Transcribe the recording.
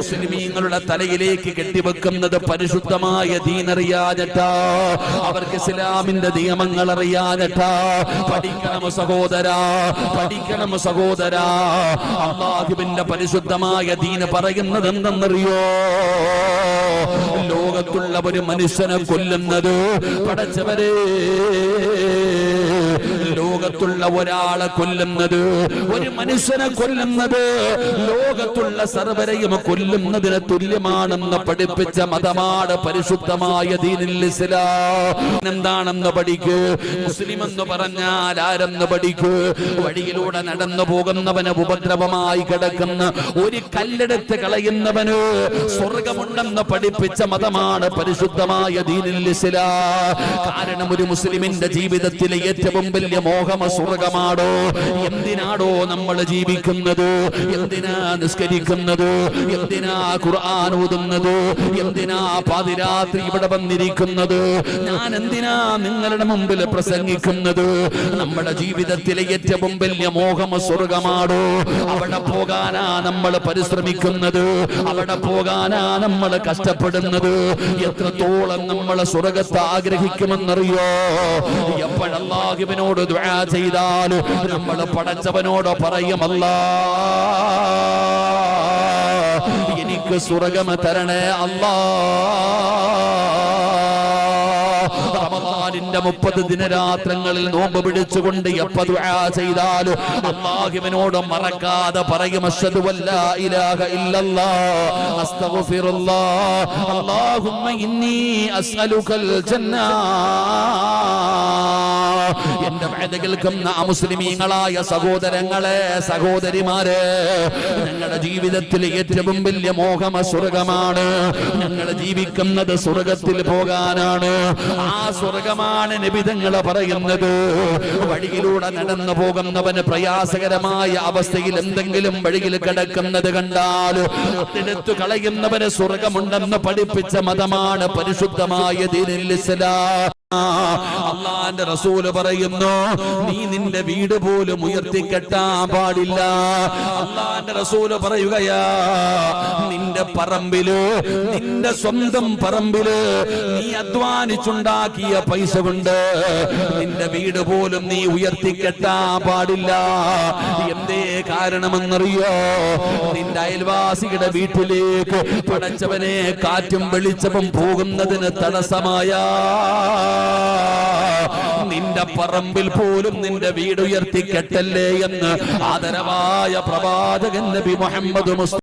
മുസ്ലിമീങ്ങളുടെ തലയിലേക്ക് കെട്ടിവെക്കുന്നത് പരിശുദ്ധമായ ദീനറിയാഞ്ഞിട്ടാ, അവർക്ക് ഇസ്ലാമിന്റെ നിയമങ്ങൾ അറിയാഞ്ഞിട്ടാ. പഠിക്കണം സഹോദരാ, പഠിക്കണം സഹോദരാ. അല്ലാഹുവിന്റെ പരിശുദ്ധമായ ദീന് പറയുന്നത് എന്തെന്നറിയോ? ലോകത്തുള്ള ഒരു മനുഷ്യനെ കൊല്ലുന്നത്, പടച്ചവരെ, ലോകത്തുള്ള ഒരാളെ കൊല്ലുന്നത്, ഒരു മനുഷ്യനെ കൊല്ലുന്നത് ലോകത്തുള്ള സർവരെയും കൊല്ലുന്നതിന് തുല്യമാണെന്ന് പഠിപ്പിച്ച മതമാണ് പരിശുദ്ധമായ ദീനുൽ ഇസ്ലാം. എന്താണെന്ന് പഠിക്കൂ. മുസ്ലിം എന്ന് പറഞ്ഞാൽ ആരെന്ന് പഠിക്കൂ. വഴിയിലൂടെ നടന്നു പോകുന്നവന് ഉപദ്രവമായി കിടക്കുന്ന ഒരു കല്ലെടുത്ത് കളയുന്നവന് സ്വർഗമുണ്ടെന്ന് പഠിപ്പിച്ച മതമാണ് പരിശുദ്ധമായ ദീനുൽ ഇസ്ലാം. കാരണം ഒരു മുസ്ലിമിന്റെ ജീവിതത്തിലെ ഏറ്റവും വലിയ മോഹം സ്വർഗമാണോ? എന്തിനാണോ നമ്മൾ ജീവിക്കുന്നത്? എന്തിനാ നിസ്കരിക്കുന്നത്? എന്തിനാ ഖുർആൻ ഓതുന്നത്? എന്തിനാ പാതിരാത്രി ഇവിടെ വന്നിരിക്കുന്നത്? ഞാൻ എന്തിനാ നിങ്ങളുടെ മുമ്പിൽ പ്രസംഗിക്കുന്നത്? നമ്മുടെ ജീവിതത്തിലെ ഏറ്റവും വലിയ മോഹം സ്വർഗമാണോ? അവിടെ പോകാനാ നമ്മൾ പരിശ്രമിക്കുന്നത്, അവിടെ പോകാനാ നമ്മൾ കഷ്ടപ്പെടുന്നത്. എത്രത്തോളം നമ്മൾ സ്വർഗത്തെ ആഗ്രഹിക്കുമെന്നറിയോ? എപ്പോഴല്ലാഹുവിനോട് ദുആ ചെയ്താൽ നമ്മൾ പടച്ചവനോട് പറയും, അല്ലാഹ് എനിക്ക് സ്വർഗം തരണേ അല്ലാഹ്. റമദാനിന്റെ 30 ദിനരാത്രങ്ങളിൽ നോമ്പ് പിടിച്ചുകൊണ്ട് എപ്പോ ദുആ ചെയ്താൽ അല്ലാഹുവിനോട് മറക്കാതെ പറയും, അശ്ഹദു അല്ലാ ഇലാഹ ഇല്ലല്ലാഹ് അസ്തഗ്ഫിറുല്ലാഹ് അല്ലാഹുമ്മ ഇന്നി അസ്അലുകൽ ജന്ന. എന്റെ വേദന കേൾക്കുന്ന മുസ്ലിമീങ്ങളായ സഹോദരങ്ങളെ, സഹോദരിമാരെ, ഞങ്ങളുടെ ജീവിതത്തിൽ ഏറ്റവും വലിയ മോഹം സ്വർഗമാണ്. ഞങ്ങൾ ജീവിക്കുന്നത് സ്വർഗത്തിൽ പോകാനാണ്. ആ സ്വർഗമാണ് നബി തങ്ങൾ പറയുന്നത്. വഴിയിലൂടെ നടന്നു പോകുന്നവന് പ്രയാസകരമായ അവസ്ഥയിൽ എന്തെങ്കിലും വഴിയിൽ കിടക്കുന്നത് കണ്ടാൽ അതിനെടുത്തു കളയുന്നവന് സ്വർഗമുണ്ടെന്ന് പഠിപ്പിച്ച മതമാണ് പരിശുദ്ധമായ ദീനുൽ ഇസ്ലാം. അല്ലാഹുവിന്റെ റസൂല് പറയുന്നു, നീ നിന്റെ വീട് പോലും ഉയർത്തിക്കെട്ടാൻ പാടില്ല. അല്ലാഹുവിന്റെ റസൂല് പറയുകയാ, നിന്റെ പറമ്പില്, നിന്റെ സ്വന്തം പറമ്പില് നീ അധ്വാനിച്ചുണ്ടാക്കിയ പൈസ കൊണ്ട് നിന്റെ വീട് പോലും നീ ഉയർത്തിക്കെട്ടാൻ പാടില്ല. എന്തേ കാരണമെന്നറിയോ? നിന്റെ അയൽവാസിയുടെ വീട്ടിലേക്ക് പടച്ചവനെ കാറ്റും വെളിച്ചവും പോകുന്നതിന് തടസ്സമായ നിന്റെ പറമ്പിൽ പോലും നിന്റെ വീട് ഉയർത്തിക്കെട്ടല്ലേ എന്ന് ആദരവായ പ്രവാചകൻ നബി മുഹമ്മദ് മുസ്തഫ